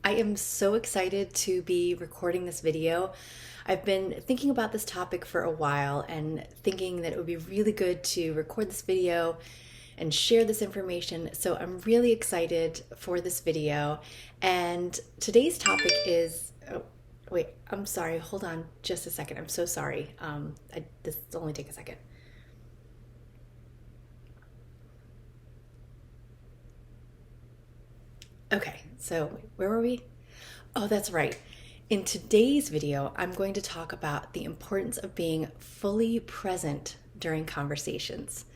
I am so excited to be recording this video. I've been thinking about this topic for a while and thinking that it would be really good to record this video and share this information. So I'm really excited for this video. And today's topic is, wait, I'm sorry, hold on just a second. I'm so sorry. This will only take a second. Okay, so where were we? Oh, that's right. In today's video, I'm going to talk about the importance of being fully present during conversations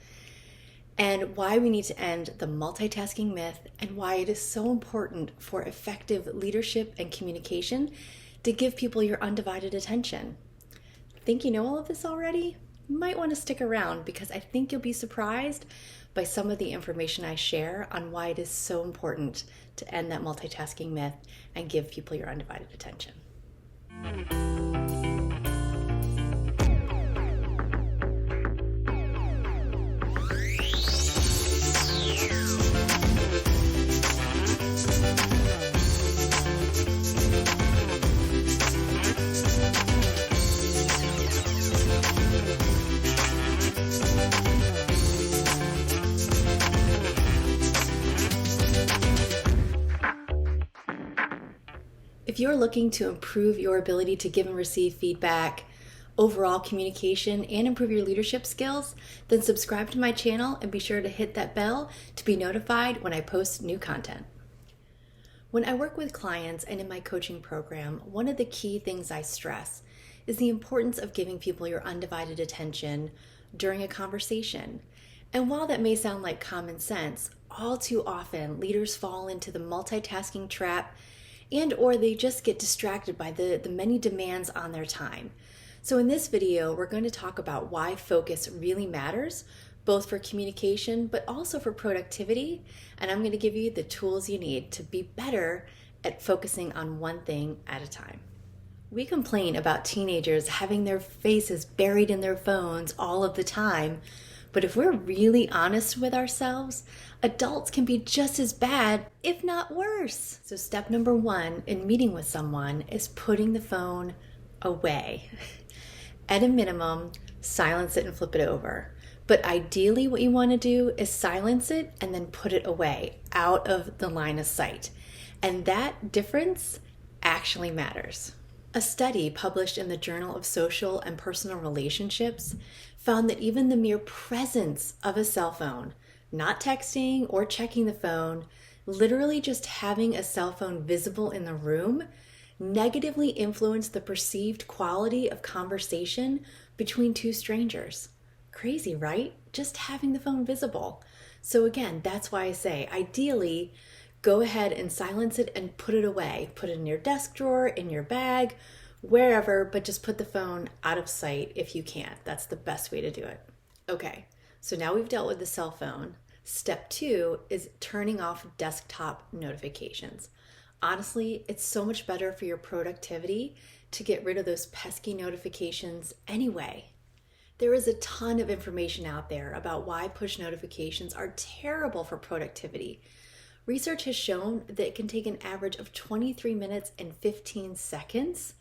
and why we need to end the multitasking myth and why it is so important for effective leadership and communication to give people your undivided attention. Think you know all of this already? You might want to stick around because I think you'll be surprised by some of the information I share on why it is so important to end that multitasking myth and give people your undivided attention. If you're looking to improve your ability to give and receive feedback, overall communication, and improve your leadership skills, then subscribe to my channel and be sure to hit that bell to be notified when I post new content. When I work with clients and in my coaching program, one of the key things I stress is the importance of giving people your undivided attention during a conversation. And while that may sound like common sense, all too often leaders fall into the multitasking trap and or they just get distracted by the many demands on their time. So in this video, we're going to talk about why focus really matters, both for communication, but also for productivity. And I'm going to give you the tools you need to be better at focusing on one thing at a time. We complain about teenagers having their faces buried in their phones all of the time. But if we're really honest with ourselves, adults can be just as bad, if not worse. So step number one in meeting with someone is putting the phone away. At a minimum, silence it and flip it over. But ideally what you want to do is silence it and then put it away, out of the line of sight. And that difference actually matters. A study published in the Journal of Social and Personal Relationships found that even the mere presence of a cell phone, not texting or checking the phone, literally just having a cell phone visible in the room, negatively influenced the perceived quality of conversation between two strangers. Crazy, right? Just having the phone visible. So again, that's why I say, ideally, go ahead and silence it and put it away. Put it in your desk drawer, in your bag, wherever, but just put the phone out of sight if you can. That's the best way to do it. Okay, so now we've dealt with the cell phone. Step two is turning off desktop notifications. Honestly, it's so much better for your productivity to get rid of those pesky notifications anyway. There is a ton of information out there about why push notifications are terrible for productivity. Research has shown that it can take an average of 23 minutes and 15 seconds.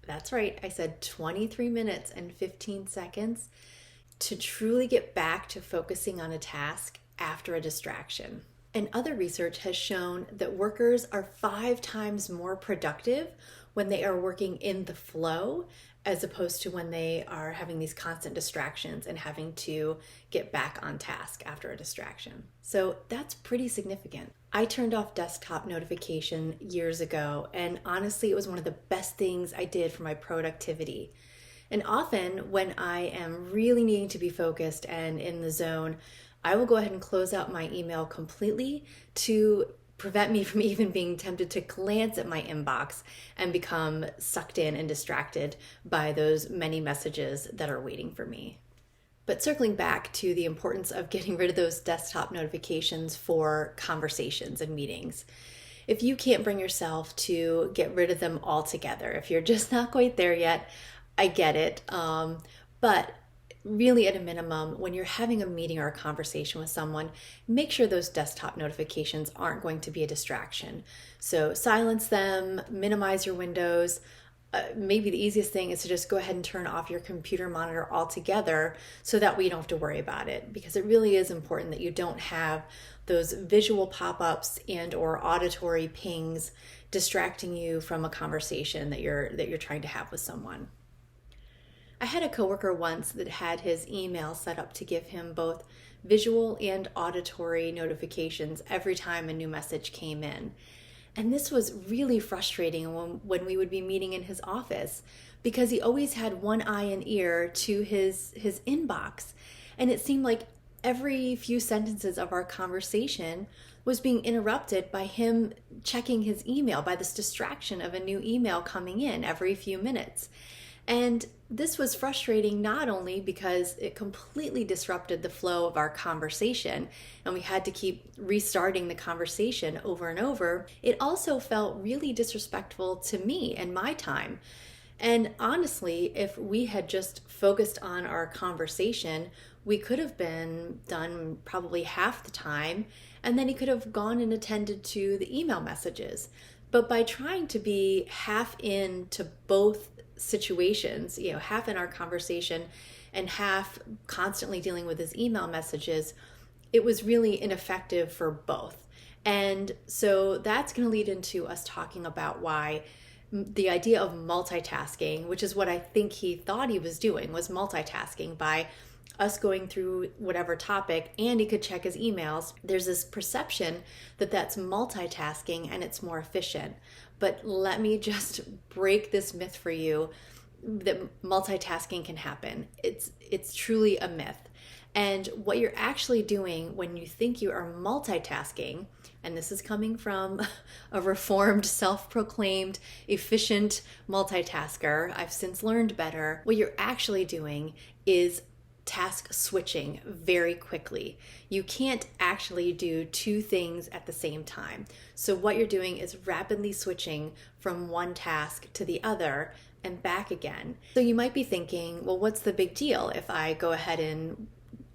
That's right, I said 23 minutes and 15 seconds to truly get back to focusing on a task after a distraction. And other research has shown that workers are 5 times more productive when they are working in the flow as opposed to when they are having these constant distractions and having to get back on task after a distraction. So that's pretty significant. I turned off desktop notification years ago, and honestly, it was one of the best things I did for my productivity. And often when I am really needing to be focused and in the zone, I will go ahead and close out my email completely to prevent me from even being tempted to glance at my inbox and become sucked in and distracted by those many messages that are waiting for me. But circling back to the importance of getting rid of those desktop notifications for conversations and meetings. If you can't bring yourself to get rid of them altogether, if you're just not quite there yet, I get it. But really at a minimum, when you're having a meeting or a conversation with someone, make sure those desktop notifications aren't going to be a distraction. So silence them, minimize your windows. Maybe the easiest thing is to just go ahead and turn off your computer monitor altogether so that way you don't have to worry about it, because it really is important that you don't have those visual pop-ups and or auditory pings distracting you from a conversation that you're trying to have with someone. I had a coworker once that had his email set up to give him both visual and auditory notifications every time a new message came in. And this was really frustrating when we would be meeting in his office, because he always had one eye and ear to his inbox. And it seemed like every few sentences of our conversation was being interrupted by him checking his email, by this distraction of a new email coming in every few minutes. And this was frustrating not only because it completely disrupted the flow of our conversation and we had to keep restarting the conversation over and over, it also felt really disrespectful to me and my time. And honestly, if we had just focused on our conversation, we could have been done probably half the time, and then he could have gone and attended to the email messages. But by trying to be half into both situations, half in our conversation and half constantly dealing with his email messages, it was really ineffective for both. And so that's going to lead into us talking about why the idea of multitasking, which is what I think he thought he was doing, was multitasking by us going through whatever topic and he could check his emails. There's this perception that that's multitasking and it's more efficient. But let me just break this myth for you that multitasking can happen. It's truly a myth. And what you're actually doing when you think you are multitasking, and this is coming from a reformed, self-proclaimed, efficient multitasker, I've since learned better, what you're actually doing is task switching very quickly. You can't actually do two things at the same time. So what you're doing is rapidly switching from one task to the other and back again. So you might be thinking, well, what's the big deal if I go ahead and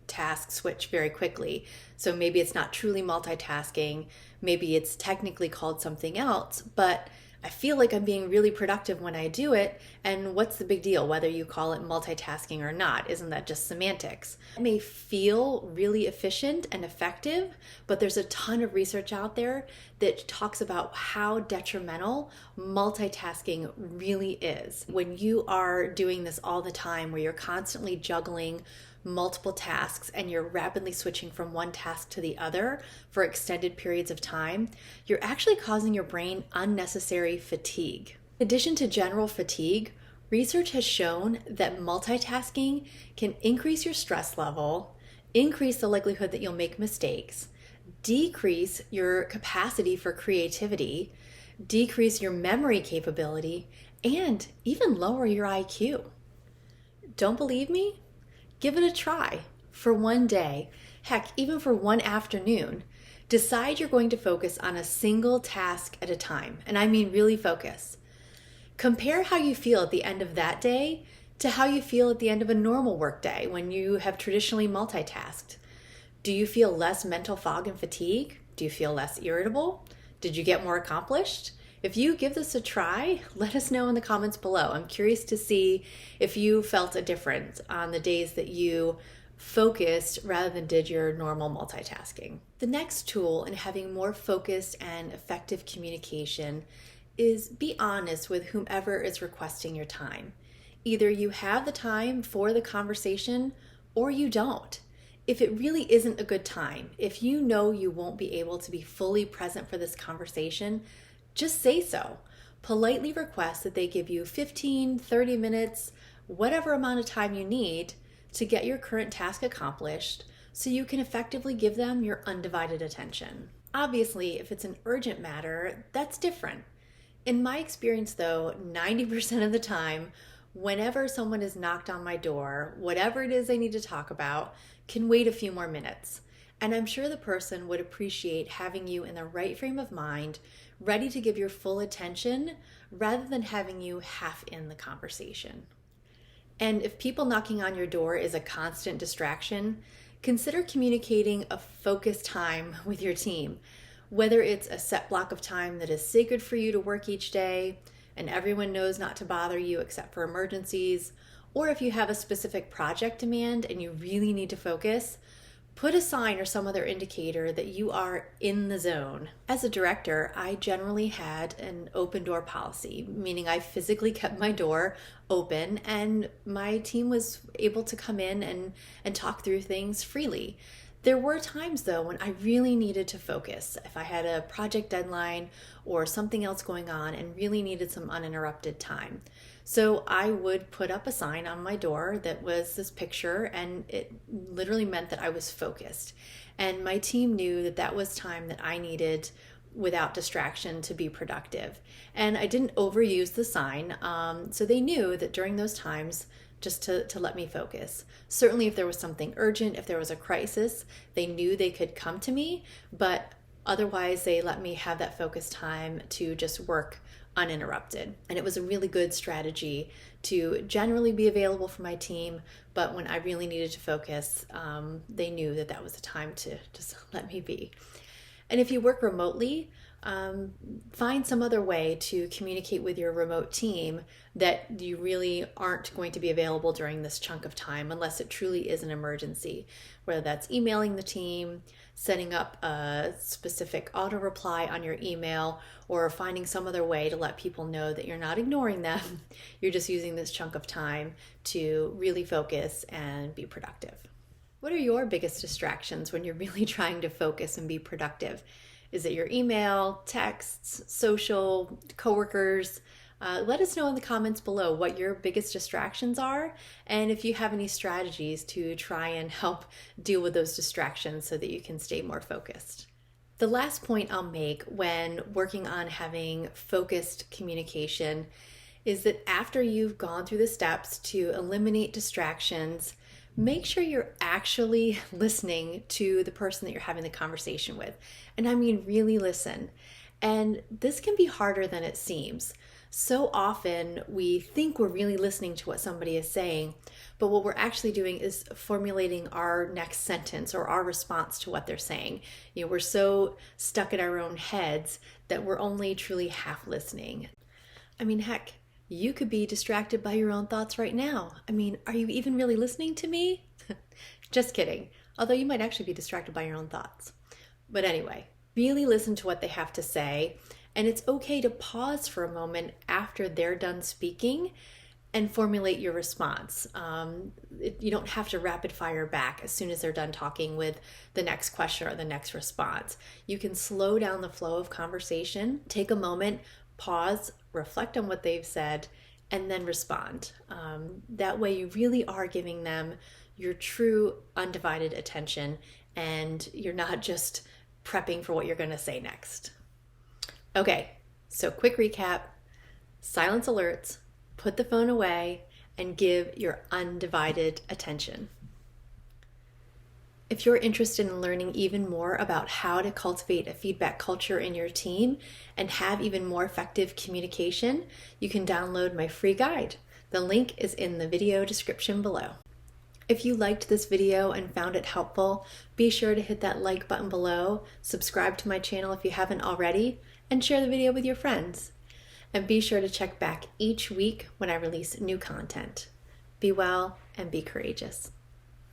task switch very quickly? So maybe it's not truly multitasking. Maybe it's technically called something else, but I feel like I'm being really productive when I do it, and what's the big deal whether you call it multitasking or not? Isn't that just semantics? It may feel really efficient and effective, but there's a ton of research out there that talks about how detrimental multitasking really is. When you are doing this all the time, where you're constantly juggling multiple tasks and you're rapidly switching from one task to the other for extended periods of time, you're actually causing your brain unnecessary fatigue. In addition to general fatigue, research has shown that multitasking can increase your stress level, increase the likelihood that you'll make mistakes, decrease your capacity for creativity, decrease your memory capability, and even lower your IQ. Don't believe me? Give it a try for one day, heck, even for one afternoon. Decide you're going to focus on a single task at a time, and I mean really focus. Compare how you feel at the end of that day to how you feel at the end of a normal work day when you have traditionally multitasked. Do you feel less mental fog and fatigue? Do you feel less irritable? Did you get more accomplished? If you give this a try, let us know in the comments below. I'm curious to see if you felt a difference on the days that you focused rather than did your normal multitasking. The next tool in having more focused and effective communication is be honest with whomever is requesting your time. Either you have the time for the conversation or you don't. If it really isn't a good time, if you know you won't be able to be fully present for this conversation, just say so. Politely request that they give you 15, 30 minutes, whatever amount of time you need to get your current task accomplished so you can effectively give them your undivided attention. Obviously, if it's an urgent matter, that's different. In my experience though, 90% of the time, whenever someone is knocked on my door, whatever it is they need to talk about can wait a few more minutes. And I'm sure the person would appreciate having you in the right frame of mind, ready to give your full attention, rather than having you half in the conversation. And if people knocking on your door is a constant distraction, consider communicating a focused time with your team. Whether it's a set block of time that is sacred for you to work each day, and everyone knows not to bother you except for emergencies, or if you have a specific project demand and you really need to focus, put a sign or some other indicator that you are in the zone. As a director, I generally had an open door policy, meaning I physically kept my door open and my team was able to come in and talk through things freely. There were times though when I really needed to focus. If I had a project deadline or something else going on and really needed some uninterrupted time. So I would put up a sign on my door that was this picture, and it literally meant that I was focused. And my team knew that that was time that I needed without distraction to be productive. And I didn't overuse the sign, so they knew that during those times, just to let me focus. Certainly if there was something urgent, if there was a crisis, they knew they could come to me, but otherwise they let me have that focus time to just work uninterrupted. And it was a really good strategy to generally be available for my team, but when I really needed to focus, they knew that that was the time to just let me be. And if you work remotely, find some other way to communicate with your remote team that you really aren't going to be available during this chunk of time unless it truly is an emergency, whether that's emailing the team, setting up a specific auto reply on your email, or finding some other way to let people know that you're not ignoring them. You're just using this chunk of time to really focus and be productive. What are your biggest distractions when you're really trying to focus and be productive? Is it your email, texts, social, coworkers? Let us know in the comments below what your biggest distractions are, and if you have any strategies to try and help deal with those distractions so that you can stay more focused. The last point I'll make when working on having focused communication is that after you've gone through the steps to eliminate distractions, make sure you're actually listening to the person that you're having the conversation with. And I mean, really listen. And this can be harder than it seems. So often we think we're really listening to what somebody is saying, but what we're actually doing is formulating our next sentence or our response to what they're saying. You know, we're so stuck in our own heads that we're only truly half listening. I mean, heck, you could be distracted by your own thoughts right now. I mean, are you even really listening to me? Just kidding. Although you might actually be distracted by your own thoughts. But anyway, really listen to what they have to say. And it's okay to pause for a moment after they're done speaking and formulate your response. You don't have to rapid fire back as soon as they're done talking with the next question or the next response. You can slow down the flow of conversation, take a moment, pause, reflect on what they've said, and then respond. That way you really are giving them your true undivided attention, and you're not just prepping for what you're going to say next. Okay, so quick recap: silence alerts, put the phone away, and give your undivided attention. If you're interested in learning even more about how to cultivate a feedback culture in your team and have even more effective communication, you can download my free guide. The link is in the video description below. If you liked this video and found it helpful, be sure to hit that like button below, subscribe to my channel if you haven't already, and share the video with your friends. And be sure to check back each week when I release new content. Be well and be courageous.